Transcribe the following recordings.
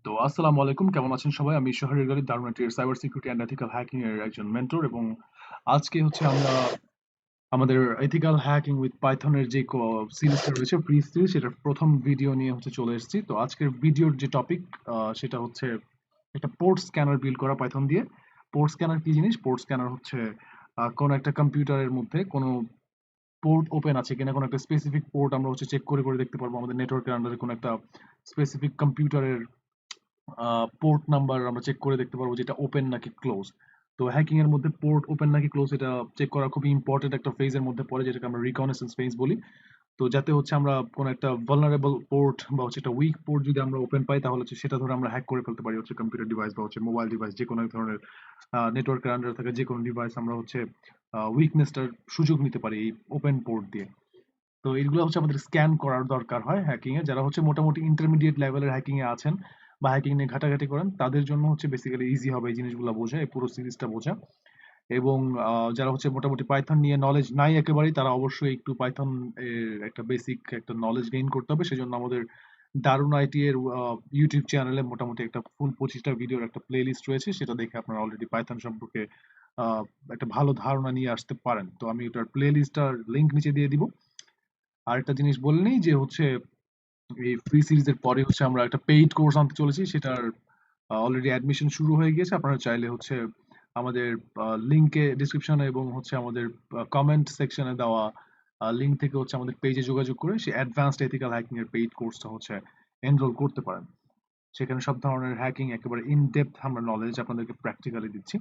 তো আসসালামু আলাইকুম, কেমন আছেন সবাই? আমি শহরের গলি দারুণাটির cyber security and ethical hacking এর একজন মেন্টর, এবং আজকে হচ্ছে আমরা আমাদের এথিক্যাল হ্যাকিং উইথ পাইথনের যে সিরিজটা রয়েছে, প্রি সিরিজ, সেটার প্রথম ভিডিও নিয়ে হচ্ছে চলে এসেছি। তো আজকের ভিডিওর যে টপিক, সেটা হচ্ছে একটা পোর্ট স্ক্যানার বিল্ড করা পাইথন দিয়ে। পোর্ট স্ক্যানার কি জিনিস? পোর্ট স্ক্যানার হচ্ছে কোনো একটা কম্পিউটারের মধ্যে কোনো পোর্ট ওপেন আছে কিনা, কোনো একটা স্পেসিফিক পোর্ট আমরা হচ্ছে চেক করে করে দেখতে পারবো আমাদের নেটওয়ার্কের আন্ডারে কোনো একটা স্পেসিফিক কম্পিউটারের পোর্ট নাম্বার আমরা চেক করে দেখতে পারবো যেটা ওপেন নাকি ক্লোজ। তো হ্যাকিং এর মধ্যে পোর্ট ওপেন নাকি ক্লোজ এটা চেক করা খুবই ইম্পর্টেন্ট একটা ফেজের মধ্যে পড়ে, যেটাকে আমরা রিকগনিসেন্স ফেজ বলি। তো যাতে হচ্ছে আমরা কোনো একটা ভালনারেবল পোর্ট বা হচ্ছে একটা উইক পোর্ট যদি আমরা ওপেন পাই, তাহলে হচ্ছে সেটা ধরে আমরা হ্যাক করে ফেলতে পারি হচ্ছে কম্পিউটার ডিভাইস বা হচ্ছে মোবাইল ডিভাইস, যে কোনো এক ধরনের নেটওয়ার্কের আন্ডারে থাকা যে কোনো ডিভাইস আমরা হচ্ছে উইকনেসটার সুযোগ নিতে পারি এই ওপেন পোর্ট দিয়ে। তো এগুলো হচ্ছে আমাদের স্ক্যান করার দরকার হয় হ্যাকিং এ। যারা হচ্ছে মোটামুটি ইন্টারমিডিয়েট লেভেলের হ্যাকিং এ আছেন বা হ্যাকিং নিয়ে ঘাটাঘাটি করেন, তাদের জন্য হচ্ছে বেসিক্যালি ইজি হবে এই জিনিসগুলো বোঝা, এই পুরো সিরিজটা বোঝা। এবং যারা হচ্ছে মোটামুটি পাইথন নিয়ে নলেজ নাই একেবারেই, তারা অবশ্যই একটু পাইথন এর একটা বেসিক একটা নলেজ গেইন করতে হবে। সেজন্য আমাদের দারুন আইটি এর ইউটিউব চ্যানেলে মোটামুটি একটা ফুল 25টা ভিডিওর একটা প্লে লিস্ট রয়েছে, সেটা দেখে আপনারা অলরেডি পাইথন সম্পর্কে আহ, একটা ভালো ধারণা নিয়ে আসতে পারেন। তো আমি ওটার প্লে লিস্টটার লিঙ্ক নিচে দিয়ে দিব। আরেকটা জিনিস বলে নিই যে হচ্ছে এই ফ্রি সিরিজের পরে হচ্ছে আমরা একটা পেইড কোর্স আনতে চলেছি, সেটার অলরেডি অ্যাডমিশন শুরু হয়ে গিয়েছে। আপনারা চাইলে হচ্ছে আমাদের লিঙ্কে ডিসক্রিপশনে এবং হচ্ছে আমাদের কমেন্ট সেকশনে দেওয়া লিঙ্ক থেকে হচ্ছে আমাদের পেজে যোগাযোগ করে সেই অ্যাডভান্সড এথিক্যাল হ্যাকিং এর পেইড কোর্সটা হচ্ছে এনরোল করতে পারেন। সেখানে সব ধরনের হ্যাকিং একেবারে ইন ডেপথ আমরা নলেজ আপনাদেরকে প্র্যাকটিক্যালি দিচ্ছি।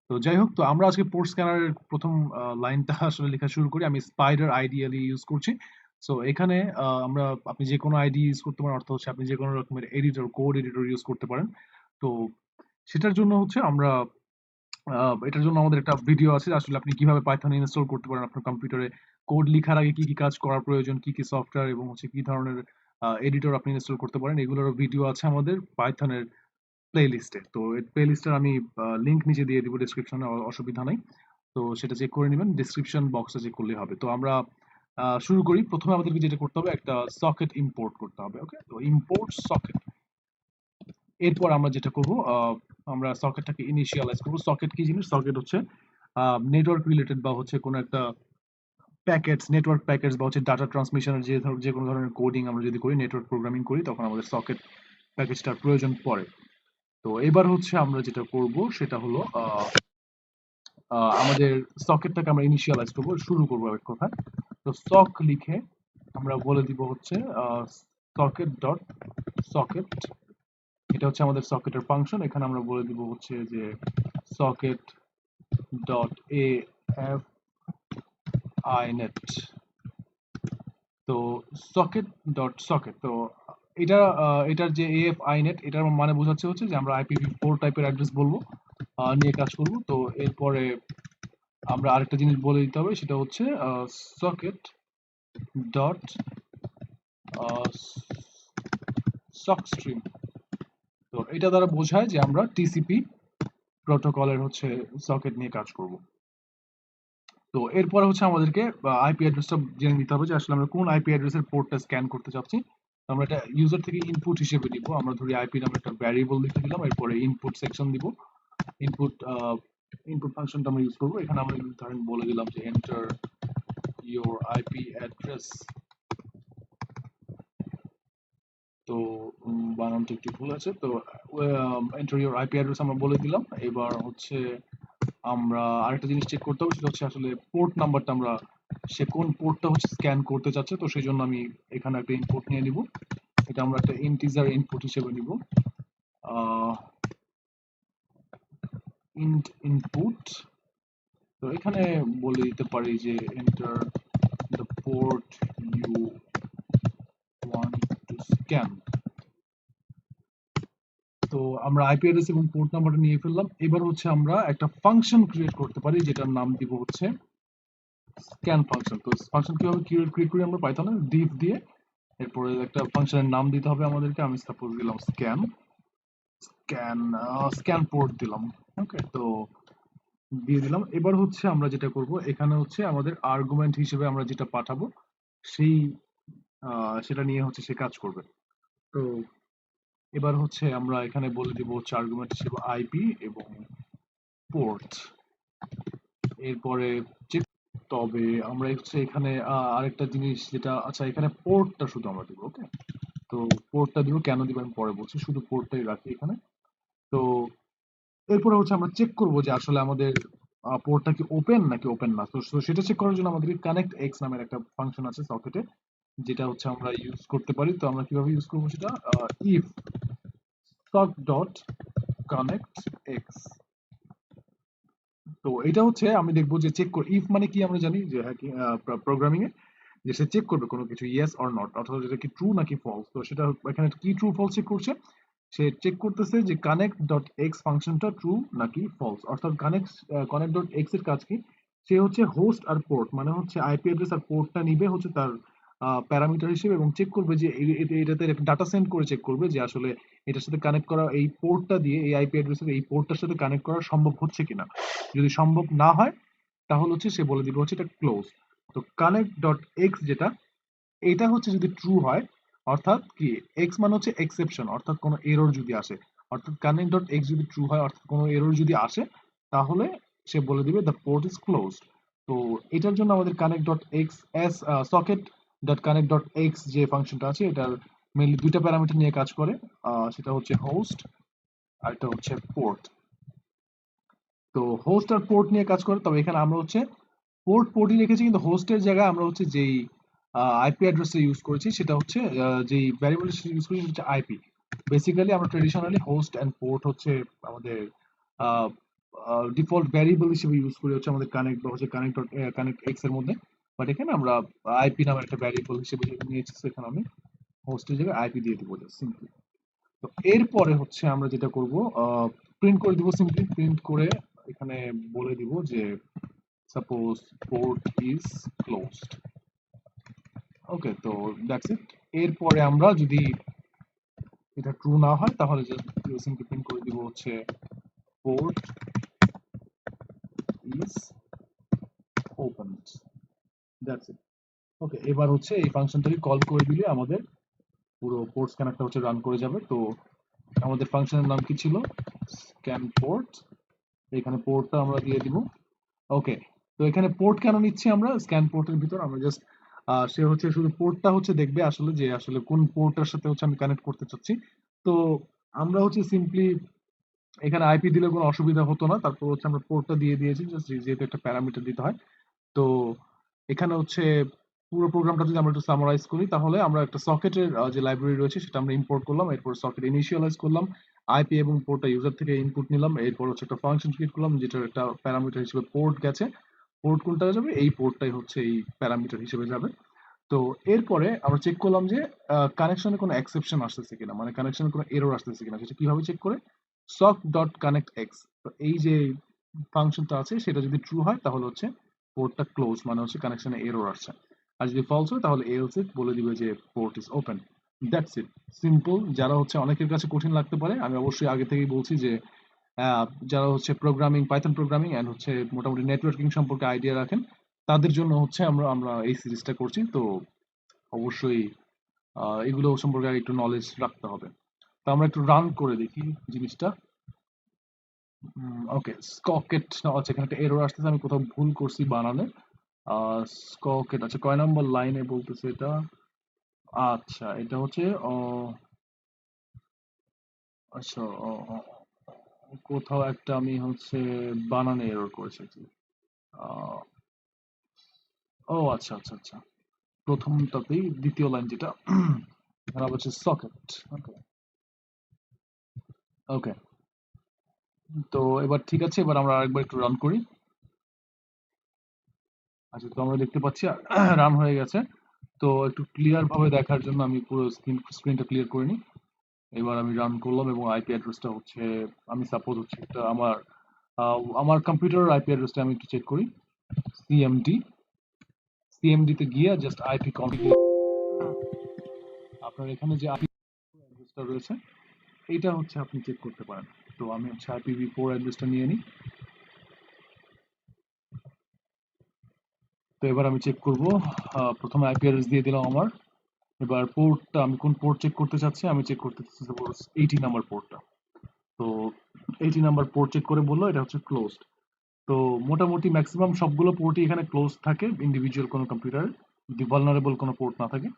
তো যাই হোক, তো আমরা আজকে পোর্ট স্ক্যানারের প্রথম লাইনটা আসলে লেখা শুরু করি। আমি স্পাইডার আইডিয়ালি ইউজ করছি। সো এখানে আমরা আপনি যে কোনো আইডি ইউজ করতে পারেন, অর্থ হচ্ছে আপনি যে কোনো রকমের এডিটর, কোড এডিটর ইউজ করতে পারেন। তো সেটার জন্য হচ্ছে আমরা এটার জন্য আমাদের একটা ভিডিও আছে আসলে আপনি কিভাবে পাইথন ইনস্টল করতে পারেন আপনার কম্পিউটারে। কোড লিখার আগে কি কি কাজ করা প্রয়োজন, কি কি সফটওয়্যার এবং হচ্ছে কি ধরনের এডিটর আপনি ইনস্টল করতে পারেন, এগুলোর ভিডিও আছে আমাদের পাইথনের প্লে লিস্টে। তো এই প্লে লিস্টের আমি লিঙ্ক নিচে দিয়ে দিব ডিসক্রিপশনে, অসুবিধা নাই। তো সেটা চেক করে নেবেন, ডিসক্রিপশন বক্সে চেক করলেই হবে। তো আমরা শুরু করি। প্রথমে আমাদেরকে যেটা করতে হবে, একটা সকেট ইম্পোর্ট করতে হবে। ওকে, তো ইম্পোর্ট সকেট। এরপর আমরা যেটা করব, আমরা সকেটটাকে ইনিশিয়ালাইজ করব। সকেট কি জিনিস? সকেট হচ্ছে নেটওয়ার্ক রিলেটেড বা হচ্ছে কোনো একটা প্যাকেটস, নেটওয়ার্ক প্যাকেটস বা হচ্ছে ডাটা ট্রান্সমিশনের যে কোনো ধরনের কোডিং আমরা যদি করি, নেটওয়ার্ক প্রোগ্রামিং করি, তখন আমাদের সকেট প্যাকেজটার প্রয়োজন পড়ে। তো এবার হচ্ছে আমরা যেটা করব সেটা হলো আমাদের সকেটটাকে আমরা ইনিশিয়ালাইজ করবো, শুরু করবো এক কথায়। তো সক লিখে আমরা বলে দিব হচ্ছে সকেট ডট সকেট। এটা হচ্ছে আমাদের সকেটের ফাংশন। এখানে আমরা বলে দিব হচ্ছে যে socket dot A F I net. তো সকেট ডট সকেট, তো এটা এটার যে এফ আই নেট, এটার মানে বোঝাচ্ছে হচ্ছে যে আমরা IPv4 টাইপের অ্যাড্রেস বলবো, নিয়ে কাজ করব। তো এরপরে আমরা আরেকটা জিনিস বলে দিতে হবে, সেটা হচ্ছে সকেট ডট সক স্ট্রিম। তো এটা দ্বারা বোঝায় যে আমরা টিসিপি প্রোটোকলের হচ্ছে সকেট নিয়ে কাজ করব। তো এরপরে হচ্ছে আমাদেরকে আইপি অ্যাড্রেসটা জেনে নিতে হবে যে আসলে আমরা কোন আইপি অ্যাড্রেসের পোর্টটা স্ক্যান করতে চাচ্ছি। তো আমরা এটা ইউজার থেকে ইনপুট হিসেবে দিব। আমরা ধরি আইপি নামে একটা ভ্যারিয়েবল লিখে দিলাম, এরপরে ইনপুট সেকশন দিব। ইনপুট ইনপুট ফাংশনটা আমরা ইউজ করবো। এখানে আমরা ধরেন বলে দিলাম যে এন্টার ইওর আইপি অ্যাড্রেস। তো বানানটা একটু ভুল আছে। তো এন্টার ইওর আইপি অ্যাড্রেস আমরা বলে দিলাম। এবার হচ্ছে আমরা আরেকটা জিনিস চেক করতে হবে, সেটা হচ্ছে আসলে পোর্ট নাম্বারটা আমরা, সে কোন পোর্টটা হচ্ছে স্ক্যান করতে চাচ্ছে। তো সেই জন্য আমি এখানে একটা ইনপুট নিয়ে নিব। এটা আমরা একটা ইন্টিজার ইনপুট হিসেবে নিব। Int input. তো এখানে বলে দিতে পারি যে enter the port you want to scan. তো আমরা আইপি অ্যাড্রেস এবং পোর্ট নাম্বারটা নিয়ে ফেললাম। এবার হচ্ছে আমরা একটা ফাংশন ক্রিয়েট করতে পারি, যেটার নাম দিব হচ্ছে স্ক্যান ফাংশন। তো ফাংশন কিভাবে ক্রিয়েট করি আমরা পাইথনে ডিফ দিয়ে, এরপরে একটা ফাংশনের নাম দিতে হবে আমাদেরকে। আমি সাপোজ দিলাম স্ক্যান স্ক্যান স্ক্যান পোর্ট দিলাম। ওকে, তো দিয়ে দিলাম। এবার হচ্ছে আমরা যেটা করব, এখানে হচ্ছে আমাদের আর্গুমেন্ট হিসেবে আমরা যেটা পাঠাবো সেই সেটা নিয়ে হচ্ছে সে কাজ করবে। তো এবার হচ্ছে আমরা এখানে বলে দিব হচ্ছে আর্গুমেন্ট হিসেবে আইপি এবং পোর্ট। এরপরে চেক, তবে আমরা হচ্ছে এখানে আরেকটা জিনিস যেটা, আচ্ছা এখানে পোর্টটা শুধু আমরা দিব, ওকে। তো পোর্টটা দিব, কেন দিব আমি পরে বলছি, শুধু পোর্টটাই রাখি এখানে। তো এরপরে হচ্ছে আমরা চেক করব যে আসলে আমাদের পোর্টটা কি ওপেন নাকি ওপেন না। তো সেটা চেক করার জন্য আমাদের কানেক্ট এক্স নামের একটা ফাংশন আছে সকেটে, যেটা হচ্ছে আমরা ইউজ করতে পারি। তো আমরা কিভাবে ইউজ করবো সেটা, if sock dot connect x. তো এটা হচ্ছে আমি দেখবো যে চেক করে, ইফ মানে কি আমরা জানি যে হ্যাকিং প্রোগ্রামিং এ, যে সে চেক করবে কোনো কিছু ইয়েস অর নট, অর্থাৎ এটা কি ট্রু নাকি ফলস। তো সেটা এখানে কি ট্রু ফলস চেক করছে, সে চেক করতেছে যে কানেক্ট ডট এক্স ফাংশনটা ট্রু নাকি ফলস। অর্থাৎ কানেক্ট ডট এক্স এর কাজ কি, সে হচ্ছে হোস্ট আর পোর্ট, মানে হচ্ছে আইপি অ্যাড্রেস আর পোর্টটা নিবে হচ্ছে তার প্যারামিটার হিসেবে, এবং চেক করবে যে এটাতে ডাটা সেন্ড করে চেক করবে যে আসলে এটার সাথে কানেক্ট করা, এই পোর্টটা দিয়ে এই আইপি অ্যাড্রেসের এই পোর্টটার সাথে কানেক্ট করা সম্ভব হচ্ছে কিনা। যদি সম্ভব না হয় তাহলে হচ্ছে সে বলে দিবে হচ্ছে এটা ক্লোজ। তো কানেক্ট ডট এক্স যেটা, এটা হচ্ছে যদি ট্রু হয়, অর্থাৎ কি এক্স মানে হচ্ছে এক্সেপশন, অর্থাৎ কোনো এরর যদি আসে, অর্থাৎ কানেক্ট ডট এক্স যদি ট্রু হয়, অর্থাৎ কোনো এরর যদি আসে, তাহলে সে বলে দিবে দ্য পোর্ট ইজ ক্লোজড। তো এটার জন্য আমাদের connect dot x S socket dot connect dot x যে ফাংশনটা আছে, এটার মেনলি দুইটা প্যারামিটার নিয়ে কাজ করে, সেটা হচ্ছে হোস্ট আর এটা হচ্ছে পোর্ট। তো হোস্ট আর পোর্ট নিয়ে কাজ করে, তবে এখানে আমরা হচ্ছে পোর্টই রেখেছি, কিন্তু হোস্টের জায়গায় আমরা হচ্ছে যেই আইপি অ্যাড্রেসটা ইউজ করেছি সেটা হচ্ছে যেই ভ্যারিয়েবল ইউজ করেছি সেটা হচ্ছে আইপি। বেসিক্যালি আমরা ট্রেডিশনালি হোস্ট অ্যান্ড পোর্ট হচ্ছে আমাদের ডিফল্ট ভ্যারিয়েবল হিসেবে ইউজ করি হচ্ছে আমাদের কানেক্ট বা হচ্ছে কানেক্ট এক্স এর মধ্যে। বাট এখানে আমরা আইপি নামের একটা ভ্যারিয়েবল হিসেবে নিয়েছি, সেখানে আমি হোস্টের জায়গায় আইপি দিয়ে দিব সিম্পলি। তো এরপরে হচ্ছে আমরা যেটা করব, প্রিন্ট করে দিব, সিম্পলি প্রিন্ট করে এখানে বলে দিব যে suppose port is closed. ওকে, তো দ্যাটস ইট। এরপরে আমরা যদি এটা ট্রু না হয় তাহলে জাস্ট সিম্পলি প্রিন্ট করে দিব হচ্ছে port is opened, that's it. Okay, এবার হচ্ছে এই ফাংশনটাকে কল করে দিলে আমাদের পুরো পোর্ট স্ক্যানারটা হচ্ছে রান করে যাবে। তো আমাদের ফাংশনের নাম কি ছিল, স্ক্যান পোর্ট। এখানে পোর্টটা আমরা দিয়ে দিব। ওকে, তো এখানে পোর্ট কেন নিচ্ছি আমরা স্ক্যান পোর্টের ভিতর, আমরা জাস্ট সে হচ্ছে শুধু পোর্টটা হচ্ছে দেখবে আসলে যে আসলে কোন পোর্টটার সাথে হচ্ছে আমি কানেক্ট করতে চাচ্ছি। তো আমরা হচ্ছে সিম্পলি এখানে আইপি দিলে কোনো অসুবিধা হতো না, তারপর হচ্ছে আমরা পোর্টটা দিয়ে দিয়েছি জাস্ট, যেহেতু একটা প্যারামিটার দিতে হয়। তো এখানে হচ্ছে পুরো প্রোগ্রামটা যদি আমরা একটু সামারাইজ করি, তাহলে আমরা একটা সকেটের যে লাইব্রেরি রয়েছে সেটা আমরা ইম্পোর্ট করলাম, এরপর সকেট ইনিশিয়ালাইজ করলাম, আইপি এবং পোর্টটা ইউজার থেকে ইনপুট নিলাম, এরপর হচ্ছে একটা ফাংশন ক্রিয়েট করলাম যেটার একটা প্যারামিটার হিসেবে পোর্ট গেছে, পোর্ট কোনটা যাবে এই পোর্টটাই হচ্ছে এই প্যারামিটার হিসেবে যাবে। তো এরপরে আমরা চেক করলাম যে কানেকশনে কোনো এক্সেপশন আসতেছে কিনা, মানে কানেকশনে কোনো এরর আসতেছে কিনা, সেটা কিভাবে চেক করে, সক ডট কানেক্ট এক্স। তো এই যে ফাংশনটা আছে সেটা যদি ট্রু হয় তাহলে হচ্ছে পোর্টটা ক্লোজ, মানে হচ্ছে কানেকশনে এরর আসছে। আর যদি ফলস হয় তাহলে এলস ইট বলে দিবে যে port is open. That's it, simple. যারা হচ্ছে অনেকের কাছে কঠিন লাগতে পারে, আমি অবশ্যই আগে থেকেই বলছি যে যারা হচ্ছে প্রোগ্রামিং, পাইথন প্রোগ্রামিং এন্ড হচ্ছে মোটামুটি নেটওয়ার্কিং সম্পর্কে আইডিয়া রাখেন, তাদের জন্য হচ্ছে আমরা আমরা এই সিরিজটা করছি। তো অবশ্যই এগুলো সম্পর্কে একটু নলেজ রাখতে হবে। তো আমরা একটু রান করে দেখি জিনিসটা। ওকে, স্ককেট আচ্ছা, এখানে একটা এরর আসতেছে, আমি কোথাও ভুল করছি বানানে। স্ককেট, আচ্ছা কয় নম্বর লাইনে বলতেছে এটা, আচ্ছা এটা হচ্ছে আচ্ছা কোথাও একটা আমি হচ্ছে বানানে এরর করেছি। আহ, ও আচ্ছা আচ্ছা আচ্ছা, প্রথমটাতেই দ্বিতীয় লাইন যেটা, এখানে আবার হচ্ছে সকেট। ওকে, ওকে, তো এবার ঠিক আছে, এবার আমরা আরেকবার একটু রান করি। আচ্ছা, তো আমরা দেখতে পাচ্ছি রান হয়ে গেছে। তো একটু ক্লিয়ার ভাবে দেখার জন্য আমি পুরো স্ক্রিনটা ক্লিয়ার করে নিই। এবার আমি রান করলাম এবং আইপি অ্যাড্রেসটা হচ্ছে, আমি সাপোজ হচ্ছে এটা আমার কম্পিউটারের আইপি অ্যাড্রেসটা আমি একটু চেক করি। সিএমডি, সিএমডি তে গিয়ে জাস্ট আইপি কনফিগার, আপনার এখানে যে আইপি অ্যাড্রেসটা রয়েছে এইটা হচ্ছে আপনি চেক করতে পারেন। তো আমি হচ্ছে IPv4 অ্যাড্রেসটা নিয়ে নিই। তো এবার আমি চেক করব, প্রথমে আইপি অ্যাড্রেস দিয়ে দিলাম আমার, এবার পোর্টটা আমি কোন পোর্ট চেক করতে চাচ্ছি, আমি চেক করতে চাচ্ছি সাপোজ 80 নাম্বার পোর্টটা। তো 80 নাম্বার পোর্ট চেক করে বললো এটা হচ্ছে ক্লোজড। তো মোটামুটি ম্যাক্সিমাম সবগুলো পোর্টই এখানে ক্লোজ থাকে ইন্ডিভিজুয়াল কোনো কম্পিউটারে, যদি ভালনারেবল কোনো পোর্ট না থাকে।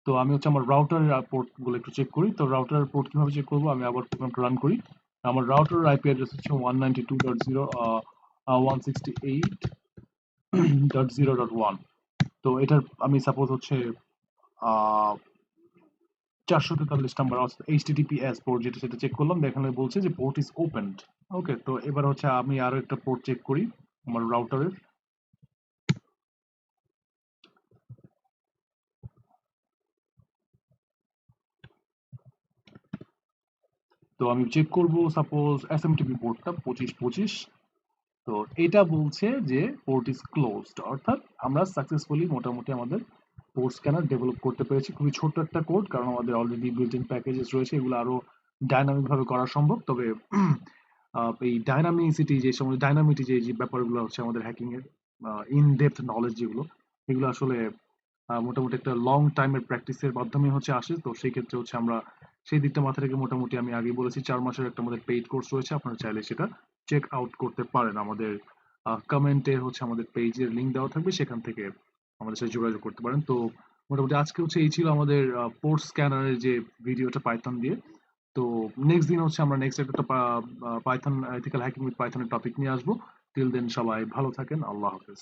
তো আমি হচ্ছে আমার রাউটারের পোর্ট গুলো একটু চেক করি। তো রাউটারের পোর্ট কিভাবে চেক করবো, আমি আবার প্রোগ্রামটা রান করি। আমার রাউটারের আইপি অ্যাড্রেস হচ্ছে 192.0.168.0.1। তো এটার আমি সাপোজ হচ্ছে আহ 443 নাম্বার এইচটিটিপিএস পোর্ট যেটা, সেটা চেক করলাম, এখানে বলছে যে পোর্ট ইজ ওপেনড। ওকে, তো এবার হচ্ছে আমি আরো একটা পোর্ট চেক করি আমার রাউটারের। তো আমি চেক করব সাপোজ এসএমটিপি পোর্টটা 2525। তো এটা বলছে যে পোর্ট ইজ ক্লোজড, অর্থাৎ আমরা সাকসেসফুলি মোটামুটি আমাদের পোর্ট স্ক্যানার ডেভেলপ করতে পেরেছি। খুবই ছোট্ট একটা কোড, কারণ আমাদের অলরেডি বিল্ট ইন প্যাকেজেস রয়েছে, এগুলো আরো ডাইনামিক ভাবে করা সম্ভব। তবে এই ডাইনামিসিটি যে সময় ডাইনামিটি যে ব্যাপারগুলো হচ্ছে আমাদের হ্যাকিং এর ইন ডেপথ নলেজ যেগুলো, এগুলো আসলে মোটামুটি একটা লং টাইমের প্র্যাকটিসের মাধ্যমে হচ্ছে আসে। তো সেই ক্ষেত্রে হচ্ছে আমরা সেই দিকটা মাথা রেখে মোটামুটি আমি আগেই বলেছি 4 মাসের একটা আমাদের পেইড কোর্স রয়েছে, আপনারা চাইলে সেটা চেক আউট করতে পারেন। আমাদের কমেন্টে হচ্ছে আমাদের পেজের লিঙ্ক দেওয়া থাকবে, সেখান থেকে আমাদের সাথে যোগাযোগ করতে পারেন। তো মোটামুটি আজকে হচ্ছে এই ছিল আমাদের পোর্ট স্ক্যানারের যে ভিডিওটা পাইথন দিয়ে। তো নেক্সট দিন হচ্ছে আমরা নেক্সট একটা পাইথন এথিক্যাল হ্যাকিং উইথ পাইথনের টপিক নিয়ে আসবো। টিল দেন সবাই ভালো থাকেন, আল্লাহ হাফেজ।